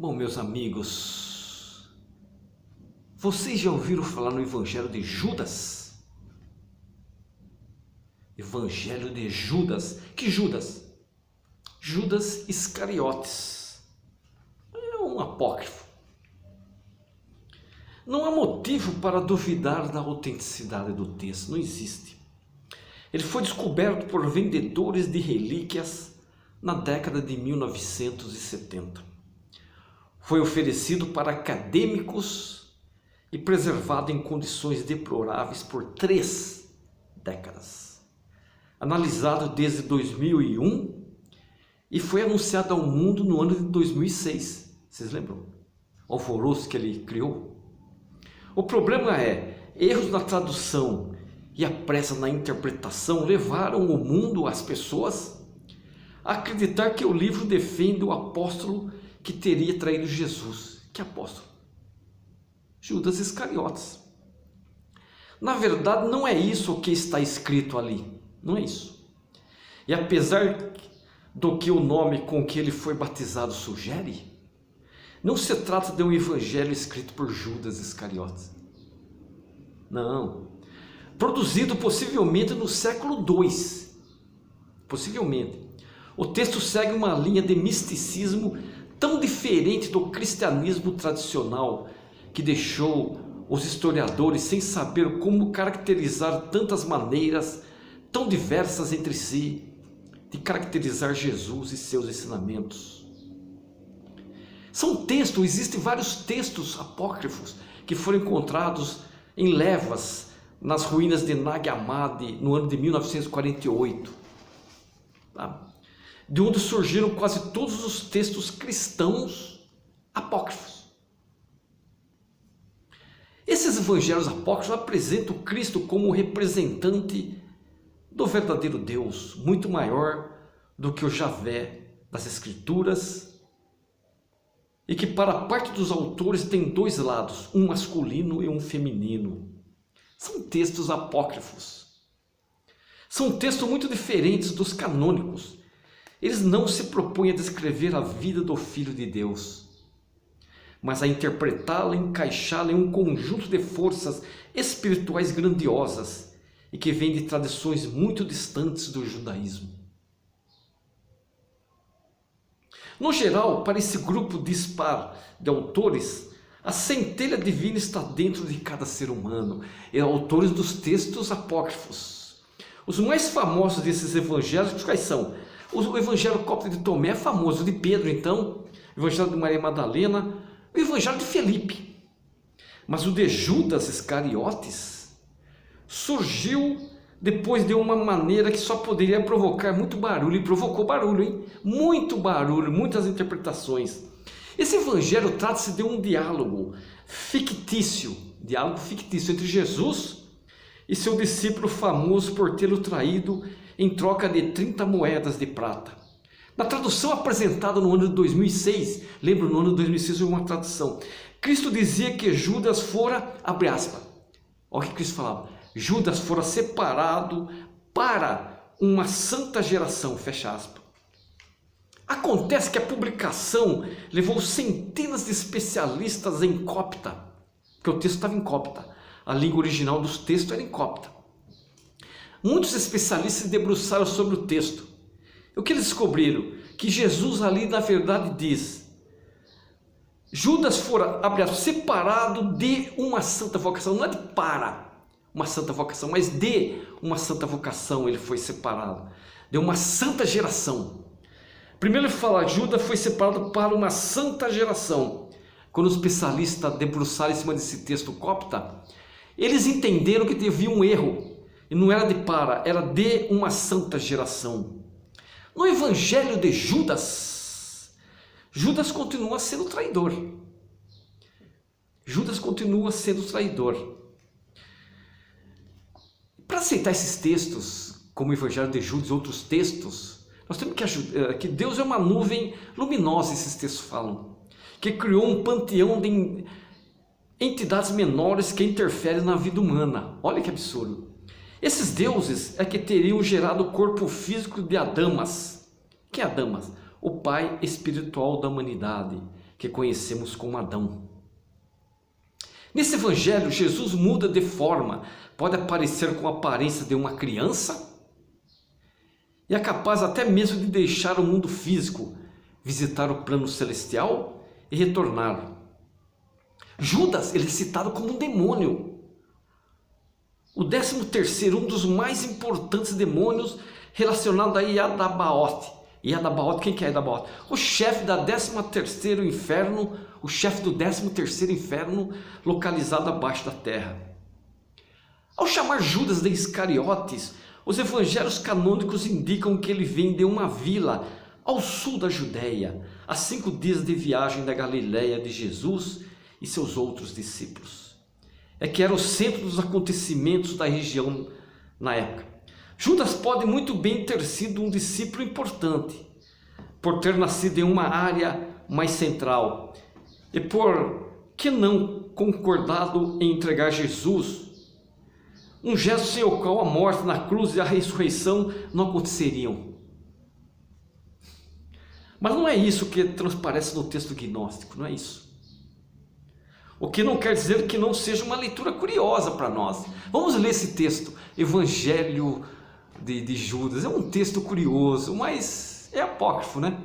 Bom, meus amigos, vocês já ouviram falar no Evangelho de Judas? Evangelho de Judas. Que Judas? Judas Iscariotes. É um apócrifo. Não há motivo para duvidar da autenticidade do texto, não existe. Ele foi descoberto por vendedores de relíquias na década de 1970. Foi oferecido para acadêmicos e preservado em condições deploráveis por 3 décadas. Analisado desde 2001 e foi anunciado ao mundo no ano de 2006. Vocês lembram? O alvoroço que ele criou? O problema é, erros na tradução e a pressa na interpretação levaram o mundo, as pessoas, a acreditar que o livro defende o apóstolo que teria traído Jesus. Que apóstolo? Judas Iscariotes. Na verdade, não é isso o que está escrito ali. Não é isso. E apesar do que o nome com que ele foi batizado sugere, não se trata de um evangelho escrito por Judas Iscariotes. Não. Produzido possivelmente no século II. Possivelmente. O texto segue uma linha de misticismo tão diferente do cristianismo tradicional que deixou os historiadores sem saber como caracterizar tantas maneiras tão diversas entre si de caracterizar Jesus e seus ensinamentos. Existem vários textos apócrifos que foram encontrados em levas nas ruínas de Nag Hammadi no ano de 1948. Tá? De onde surgiram quase todos os textos cristãos apócrifos. Esses evangelhos apócrifos apresentam Cristo como o representante do verdadeiro Deus, muito maior do que o Javé das Escrituras, e que para a parte dos autores tem 2 lados, um masculino e um feminino. São textos apócrifos. São textos muito diferentes dos canônicos. Eles não se propõem a descrever a vida do Filho de Deus, mas a interpretá-la, encaixá-la em um conjunto de forças espirituais grandiosas e que vêm de tradições muito distantes do judaísmo. No geral, para esse grupo dispar de autores, a centelha divina está dentro de cada ser humano, e autores dos textos apócrifos. Os mais famosos desses evangelhos, quais são? O evangelho cóptico de Tomé é famoso, de Pedro então, o evangelho de Maria Madalena, o evangelho de Felipe. Mas o de Judas Iscariotes surgiu depois de uma maneira que só poderia provocar muito barulho, e provocou barulho, hein? Muito barulho, muitas interpretações. Esse evangelho trata-se de um diálogo fictício entre Jesus e seu discípulo famoso por tê-lo traído em troca de 30 moedas de prata. Na tradução apresentada no ano de 2006, lembro, no ano de 2006 houve uma tradução, Cristo dizia que Judas fora, abre aspas, olha o que Cristo falava, Judas fora separado para uma santa geração, fecha aspas. Acontece que a publicação levou centenas de especialistas em copta, porque o texto estava em copta, a língua original dos textos era em copta. Muitos especialistas se debruçaram sobre o texto. O que eles descobriram? Que Jesus ali na verdade diz, Judas fora, abre aspas, separado de uma santa vocação, não é de para uma santa vocação, mas de uma santa vocação ele foi separado, de uma santa geração. Primeiro ele fala, Judas foi separado para uma santa geração. Quando os especialistas debruçaram em cima desse texto copta, eles entenderam que havia um erro, e não era de para, era de uma santa geração. No evangelho de Judas, Judas continua sendo traidor. Judas continua sendo traidor. Para aceitar esses textos, como o evangelho de Judas e outros textos, nós temos que Deus é uma nuvem luminosa, esses textos falam, que criou um panteão de entidades menores que interferem na vida humana. Olha que absurdo. Esses deuses é que teriam gerado o corpo físico de Adamas. Quem é Adamas? O pai espiritual da humanidade, que conhecemos como Adão. Nesse evangelho, Jesus muda de forma, pode aparecer com a aparência de uma criança e é capaz até mesmo de deixar o mundo físico, visitar o plano celestial e retornar. Judas, ele é citado como um demônio. O 13º, um dos mais importantes demônios, relacionado a Yadabaoth. Yadabaoth, quem que é Yadabaoth? O chefe da 13º inferno, o chefe do 13º inferno, localizado abaixo da terra. Ao chamar Judas de Iscariotes, os evangelhos canônicos indicam que ele vem de uma vila ao sul da Judéia, a 5 dias de viagem da Galiléia de Jesus e seus outros discípulos. É que era o centro dos acontecimentos da região na época. Judas pode muito bem ter sido um discípulo importante, por ter nascido em uma área mais central, e por que não concordado em entregar Jesus, um gesto sem o qual a morte na cruz e a ressurreição não aconteceriam. Mas não é isso que transparece no texto gnóstico, não é isso. O que não quer dizer que não seja uma leitura curiosa para nós. Vamos ler esse texto, Evangelho de Judas. É um texto curioso, mas é apócrifo, né?